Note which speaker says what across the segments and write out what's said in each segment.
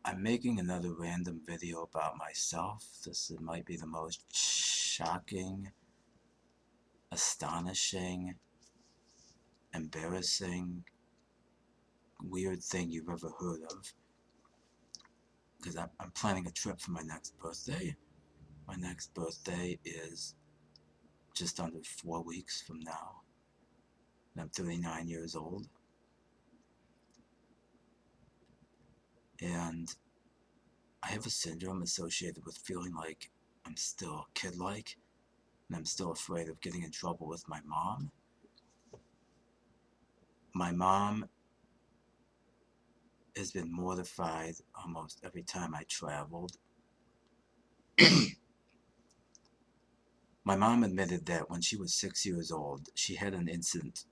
Speaker 1: I'm making another random video about myself. This might be the most shocking, astonishing, embarrassing, weird thing you've ever heard of. Because I'm planning a trip for my next birthday. My next birthday is just under 4 weeks from now. And I'm 39 years old. And I have a syndrome associated with feeling like I'm still kid-like. And I'm still afraid of getting in trouble with my mom. My mom has been mortified almost every time I traveled. My mom admitted that when she was 6 years old, she had an incident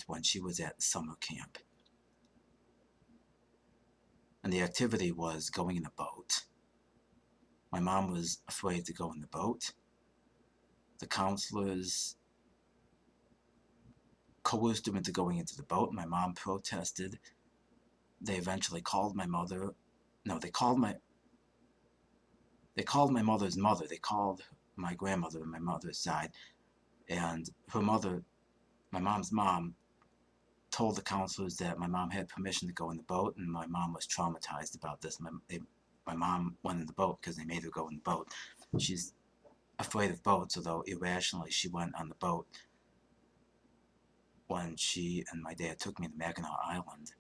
Speaker 1: when she was at summer camp. And the activity was going in a boat. My mom was afraid to go in the boat. The counselors coerced her into going into the boat. My mom protested. They eventually called my mother. No, they called my mother's mother. They called my grandmother on my mother's side. And her mother, my mom's mom, told the counselors that my mom had permission to go in the boat, and my mom was traumatized about this. My mom went in the boat because they made her go in the boat. She's afraid of boats, although irrationally she went on the boat when she and my dad took me to Mackinac Island.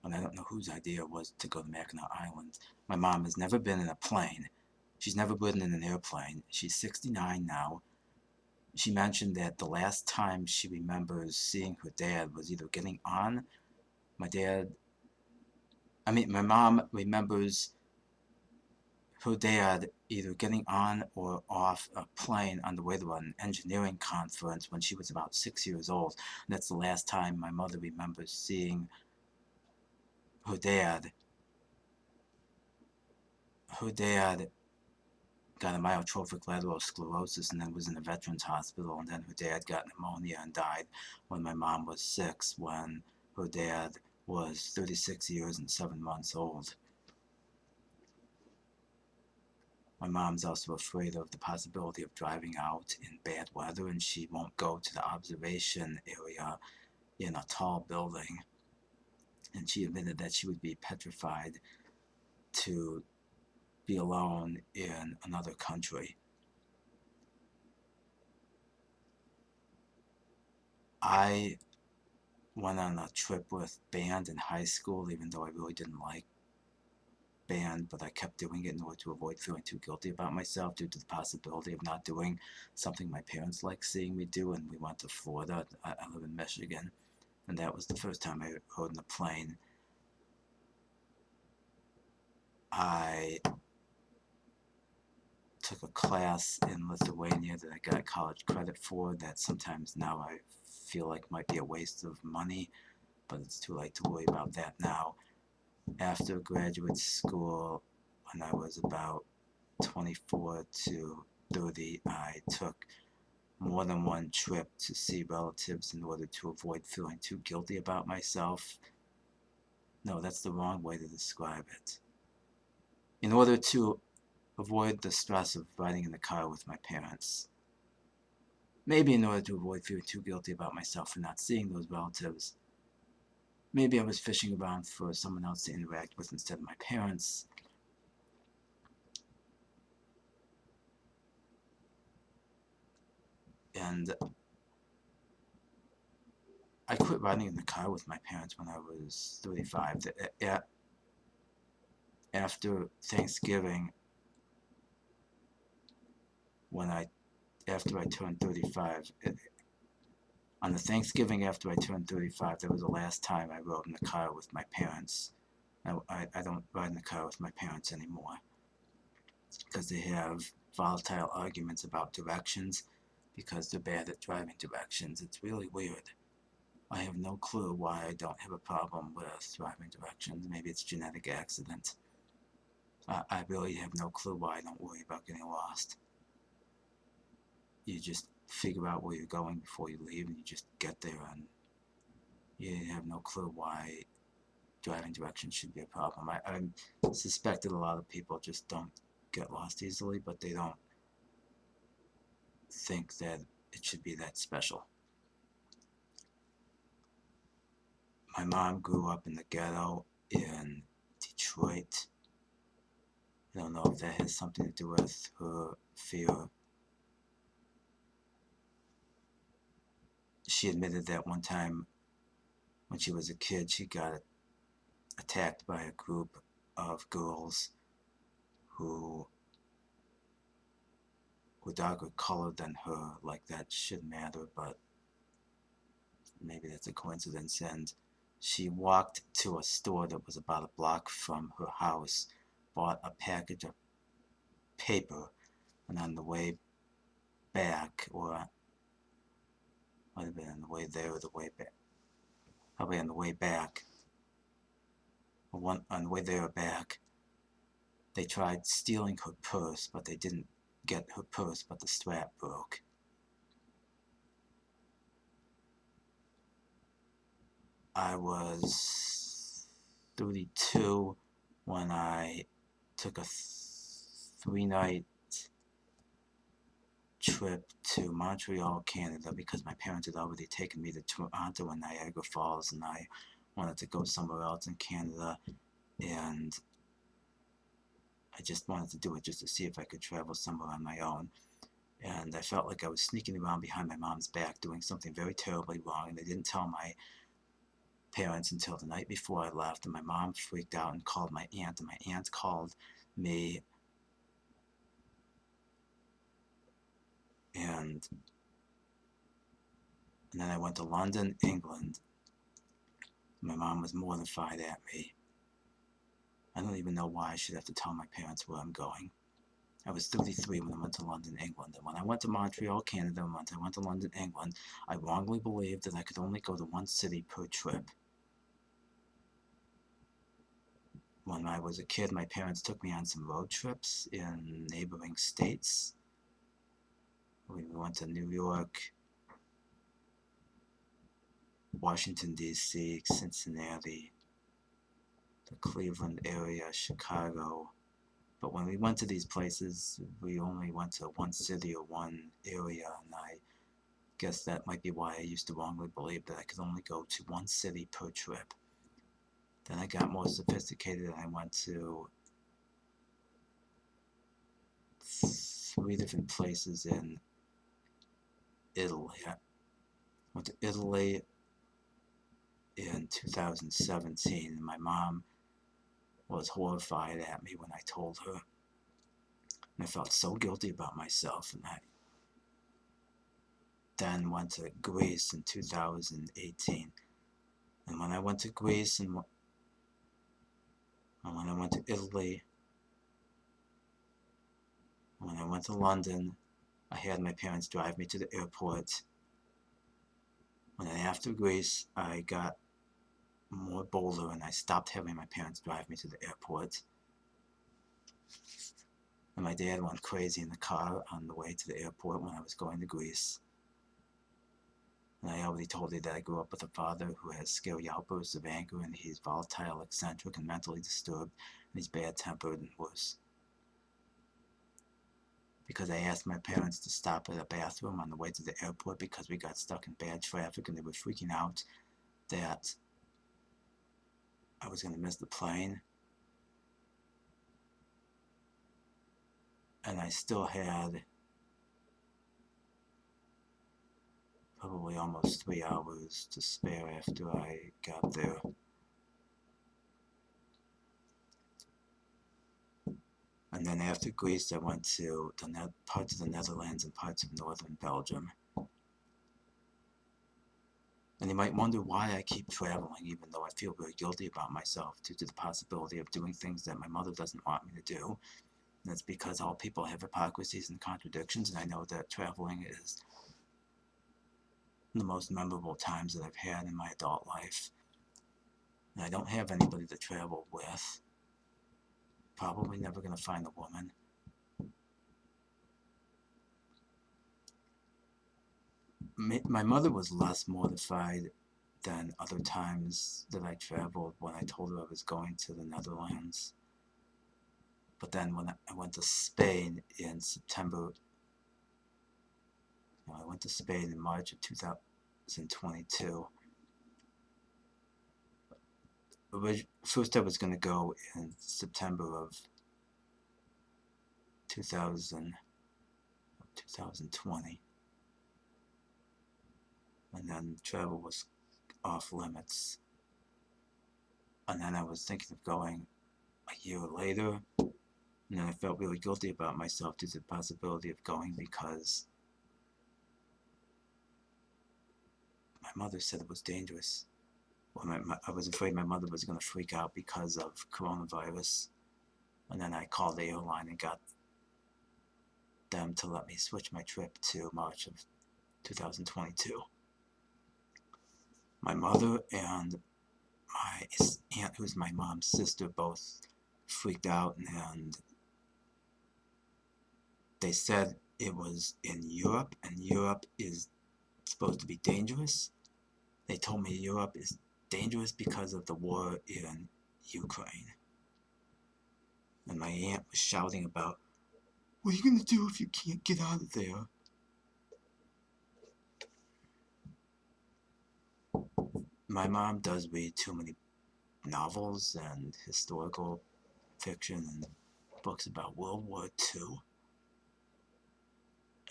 Speaker 1: And I don't know whose idea it was to go to Mackinac Island. My mom has never been in a plane. She's never ridden in an airplane. She's 69 now. She mentioned that the last time she remembers seeing her dad was either getting on. My mom remembers her dad either getting on or off a plane on the way to an engineering conference when she was about 6 years old. And that's the last time my mother remembers seeing her dad. Her dad got a myotrophic lateral sclerosis and then was in a veterans hospital, and then her dad got pneumonia and died when my mom was 6, when her dad was 36 years and 7 months old. My mom's also afraid of the possibility of driving out in bad weather, and she won't go to the observation area in a tall building. And she admitted that she would be petrified to be alone in another country. I went on a trip with band in high school, even though I really didn't like band, but I kept doing it in order to avoid feeling too guilty about myself due to the possibility of not doing something my parents liked seeing me do. And we went to Florida. I live in Michigan, and that was the first time I rode in a plane. I took a class in Lithuania that I got college credit for that sometimes now I feel like might be a waste of money, but it's too late to worry about that now. After graduate school, when I was about 24 to 30, I took more than one trip to see relatives in order to avoid feeling too guilty about myself. No, that's the wrong way to describe it. In order to avoid the stress of riding in the car with my parents. Maybe in order to avoid feeling too guilty about myself for not seeing those relatives. Maybe I was fishing around for someone else to interact with instead of my parents. And I quit riding in the car with my parents when I was 35. After Thanksgiving, after I turned 35, on the Thanksgiving after I turned 35, that was the last time I rode in the car with my parents. I don't ride in the car with my parents anymore because they have volatile arguments about directions because they're bad at driving directions. It's really weird. I have no clue why I don't have a problem with driving directions. Maybe it's genetic accident. I really have no clue why I don't worry about getting lost. You just figure out where you're going before you leave, and you just get there, and you have no clue why driving directions should be a problem. I suspect that a lot of people just don't get lost easily, but they don't think that it should be that special. My mom grew up in the ghetto in Detroit. I don't know if that has something to do with her fear. She admitted that one time when she was a kid, she got attacked by a group of girls who were darker colored than her. Like, that shouldn't matter, but maybe that's a coincidence. And she walked to a store that was about a block from her house, bought a package of paper, and on the way back, or might have been on the way there or the way back, probably on the way back, or on the way there or back, they tried stealing her purse, but they didn't get her purse, but the strap broke. I was 32 when I took a 3-night trip to Montreal, Canada, because my parents had already taken me to Toronto and Niagara Falls, and I wanted to go somewhere else in Canada, and I just wanted to do it just to see if I could travel somewhere on my own. And I felt like I was sneaking around behind my mom's back doing something very terribly wrong, and I didn't tell my parents until the night before I left, and my mom freaked out and called my aunt, and my aunt called me, and then I went to London, England. My mom was mortified at me. I don't even know why I should have to tell my parents where I'm going. I was 33 when I went to London, England, and when I went to Montreal, Canada, and when I went to London, England, I wrongly believed that I could only go to one city per trip. When I was a kid, my parents took me on some road trips in neighboring states. We went to New York, Washington, D.C., Cincinnati, the Cleveland area, Chicago. But when we went to these places, we only went to one city or one area, and I guess that might be why I used to wrongly believe that I could only go to one city per trip. Then I got more sophisticated and I went to 3 different places in Italy. I went to Italy in 2017, and my mom was horrified at me when I told her. And I felt so guilty about myself, and I then went to Greece in 2018. And when I went to Greece and when I went to Italy, when I went to London, I had my parents drive me to the airport. When after Greece, I got more bolder and I stopped having my parents drive me to the airport. And my dad went crazy in the car on the way to the airport when I was going to Greece. And I already told you that I grew up with a father who has scary outbursts of anger, and he's volatile, eccentric, and mentally disturbed, and he's bad-tempered and worse. Because I asked my parents to stop at a bathroom on the way to the airport because we got stuck in bad traffic, and they were freaking out that I was going to miss the plane. And I still had probably almost 3 hours to spare after I got there. And then after Greece, I went to parts of the Netherlands and parts of northern Belgium. And you might wonder why I keep traveling, even though I feel very guilty about myself due to the possibility of doing things that my mother doesn't want me to do. And that's because all people have hypocrisies and contradictions, and I know that traveling is the most memorable times that I've had in my adult life. And I don't have anybody to travel with. Probably never going to find a woman. My mother was less mortified then other times that I traveled when I told her I was going to the Netherlands. But then when I went to Spain in September, I went to Spain in March of 2022. First I was going to go in September of 2020, and then travel was off limits. And then I was thinking of going a year later, and then I felt really guilty about myself due to the possibility of going because my mother said it was dangerous. Well, I was afraid my mother was going to freak out because of coronavirus. And then I called the airline and got them to let me switch my trip to March of 2022. My mother and my aunt, who's my mom's sister, both freaked out, and they said it was in Europe, and Europe is supposed to be dangerous. They told me Europe is dangerous because of the war in Ukraine. And my aunt was shouting about, what are you going to do if you can't get out of there? My mom does read too many novels and historical fiction and books about World War II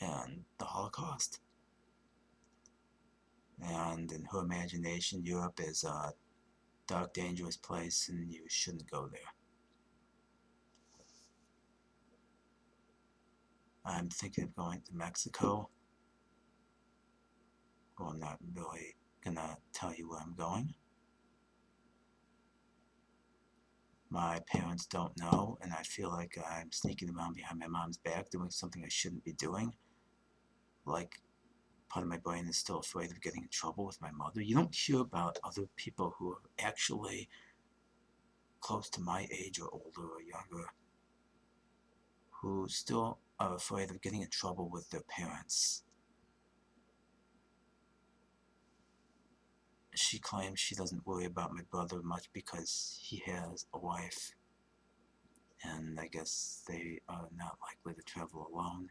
Speaker 1: and the Holocaust. And in her imagination, Europe is a dark, dangerous place and you shouldn't go there. I'm thinking of going to Mexico. Well, I'm not really gonna tell you where I'm going. My parents don't know, and I feel like I'm sneaking around behind my mom's back doing something I shouldn't be doing. Like, part of my brain is still afraid of getting in trouble with my mother. You don't hear about other people who are actually close to my age or older or younger who still are afraid of getting in trouble with their parents. She claims she doesn't worry about my brother much because he has a wife, and I guess they are not likely to travel alone.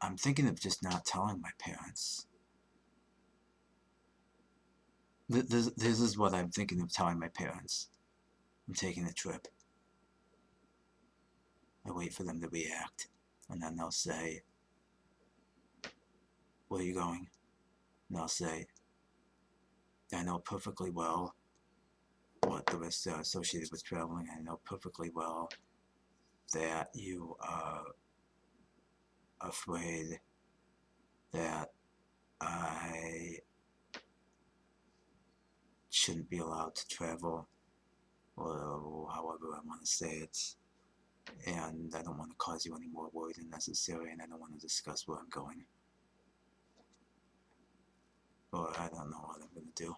Speaker 1: I'm thinking of just not telling my parents. This is what I'm thinking of telling my parents. I'm taking a trip. I wait for them to react, and then they'll say, where are you going? And I'll say, I know perfectly well what the risks are associated with traveling. I know perfectly well that you are afraid that I shouldn't be allowed to travel, or however I want to say it, and I don't want to cause you any more worry than necessary, and I don't want to discuss where I'm going, or I don't know what I'm going to do.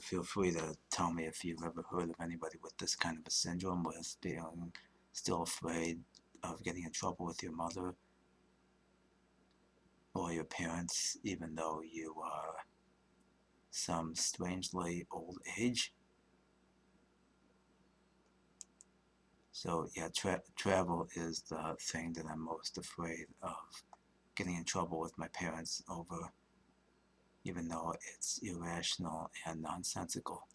Speaker 1: Feel free to tell me if you've ever heard of anybody with this kind of a syndrome, with being still afraid of getting in trouble with your mother or your parents, even though you are some strangely old age. So yeah, travel is the thing that I'm most afraid of getting in trouble with my parents over, even though it's irrational and nonsensical.